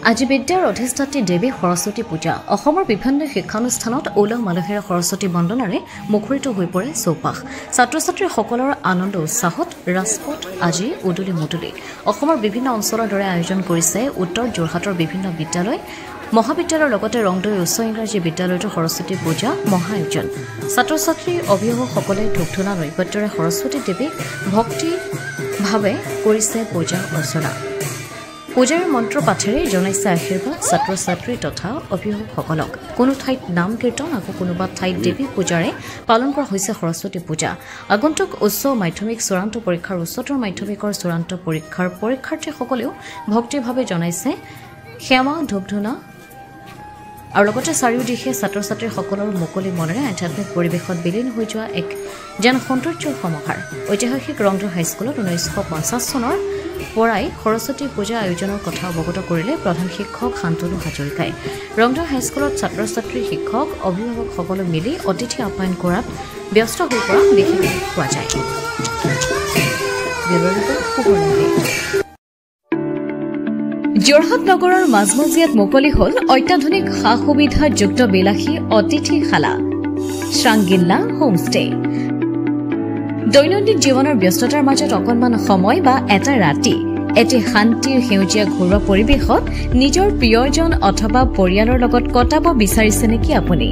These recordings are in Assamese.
আজি বিদ্যাৰ অধিষ্ঠাত্ৰী দেৱী সৰস্বতী পূজা অসমৰ বিভিন্ন শিক্ষানুষ্ঠানত উলহ মালহেৰে সৰস্বতী বন্দনাৰে মুখৰিত হৈ পৰে চৌপাশ ছাত্ৰ-ছাত্ৰীসকলৰ আনন্দ উৎসাহত ৰাজপথ আজি উদুলি মুদুলি অসমৰ বিভিন্ন অঞ্চলৰ দৰে আয়োজন কৰিছে উত্তৰ যোৰহাটৰ বিভিন্ন বিদ্যালয় মহাবিদ্যালয়ৰ লগতে ৰংদৈ উচ্চ ইংৰাজী বিদ্যালয়তো সৰস্বতী পূজা মহা আয়োজন ছাত্ৰ-ছাত্ৰী অভিভাৱকসকলে ধূপ-ধূনা নৈবেদ্যৰে সৰস্বতী দেৱীক ভক্তিভাৱে কৰিছে পূজা অৰ্চনা পূজাৰ মন্ত্ৰ পাঠেৰে জনাইছে আশীৰ্বাদ ছাত্ৰ-ছাত্ৰী তথা অভিভাৱকসকলক কোনো ঠাইত নাম কীৰ্তন আকৌ কোনোবা ঠাইত দেৱী পূজাৰে পালন কৰা হৈছে সৰস্বতী পূজা আগন্তুক উচ্চ মাধ্যমিক চূড়ান্ত পৰীক্ষাৰ উচ্চতৰ মাধ্যমিকৰ চূড়ান্ত পৰীক্ষাৰ পৰীক্ষাৰ্থীসকলেও ভক্তিভাৱে জনাইছে সেৱা ধূপ-ধূনা আৰু লগতে চাৰিওদিশে ছাত্ৰ-ছাত্ৰীসকলৰ মুকলি মনেৰে আধ্যাত্মিক পৰিৱেশত বিলীন হৈ যোৱা এক যেন সৌন্দৰ্যৰ সমাহাৰ ঐতিহাসিক ৰংদৈ হাইস্কুলত 1950 চনৰ পৰাই সৰস্বতী পূজা আয়োজনৰ কথা অৱগত কৰিলে প্ৰধান শিক্ষক শান্তনু হাজৰিকাই ৰংদৈ হাইস্কুলত ছাত্ৰ-ছাত্ৰী শিক্ষক অভিভাৱকসকলে মিলি অতিথি আপ্যায়ন কৰাত ব্যস্ত হৈ পৰা দেখিবলৈ পোৱা যায় যোৰহাট নগৰৰ মাজমজিয়াত মুকলি হ'ল অত্যাধুনিক সা সুবিধাযুক্ত বিলাসী অতিথিশালা শ্ৰাংগিল্লা হোমষ্টে দৈনন্দিন জীৱনৰ ব্যস্ততাৰ মাজত অকণমান সময় বা এটা ৰাতি এটি শান্তিৰ সেউজীয়া ঘৰুৱা পৰিৱেশত নিজৰ প্ৰিয়জন অথবা পৰিয়ালৰ লগত কটাব বিচাৰিছে নেকি আপুনি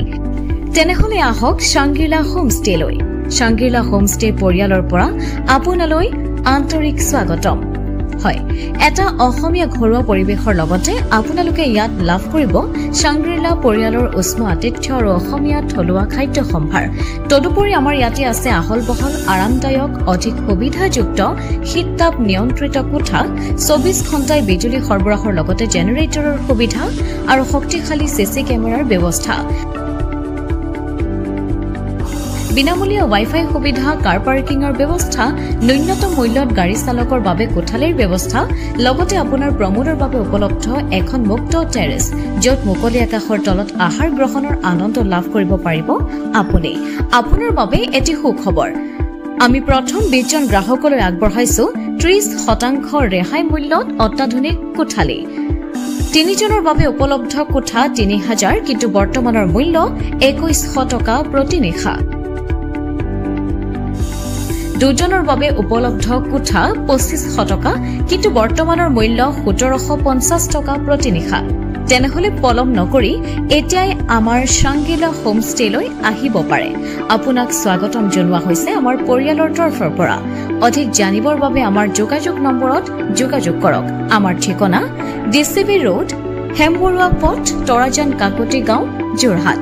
তেনেহলে আহক শ্ৰাংগিল্লা হোমষ্টেলৈ শ্ৰাংগিল্লা হোমষ্টে পৰিয়ালৰ পৰা আপোনালৈ আন্তৰিক স্বাগতম হয় এটা অসমীয়া ঘৰুৱা পৰিৱেশৰ লগতে আপোনালোকে ইয়াত লাভ কৰিব শ্ৰাংগিল্লা পৰিয়ালৰ উষ্ণ আতিথ্য আৰু অসমীয়া থলুৱা খাদ্য সম্ভাৰ তদুপৰি আমাৰ ইয়াতে আছে আহল বহল আৰামদায়ক অধিক সুবিধাযুক্ত শীততাপ নিয়ন্ত্ৰিত কোঠা 24 ঘণ্টাই বিজুলী সৰবৰাহৰ লগতে জেনেৰেটৰৰ সুবিধা আৰু শক্তিশালী চিচি কেমেৰাৰ ব্যৱস্থা বিনামূলীয়া ৱাইফাই সুবিধা কাৰ পাৰ্কিংৰ ব্যৱস্থা ন্যূনতম মূল্যত গাড়ী চালকৰ বাবে কোঠালিৰ ব্যৱস্থা লগতে আপোনাৰ প্ৰমোদৰ বাবে উপলব্ধ এখন মুক্ত টেৰেছ য'ত মুকলি আকাশৰ তলত আহাৰ গ্ৰহণৰ আনন্দ লাভ কৰিব পাৰিব আপুনি আপোনাৰ বাবে এটি সুখবৰ আমি প্ৰথম 20 জন গ্ৰাহকলৈ আগবঢ়াইছো 30% ৰেহাই মূল্যত অত্যাধুনিক কোঠালি 3 জনৰ বাবে উপলব্ধ কোঠা 3000 কিন্তু বৰ্তমানৰ মূল্য 2100 টকা প্ৰতি নিশা দুজনৰ বাবে উপলব্ধ কোঠা 2500 টকা কিন্তু বৰ্তমানৰ মূল্য 1750 টকা প্ৰতি নিশা তেনেহলে পলম নকৰি এতিয়াই আমাৰ শ্ৰাংগিল্লা হোমষ্টেলৈ আহিব পাৰে আপোনাক স্বাগতম জনোৱা হৈছে আমাৰ পৰিয়ালৰ তৰফৰ পৰা অধিক জানিবৰ বাবে আমাৰ যোগাযোগ নম্বৰত যোগাযোগ কৰক আমাৰ ঠিকনা ডিচিবি ৰোড হেমবৰুৱা পথ তৰাজান কাকতি গাঁও যোৰহাট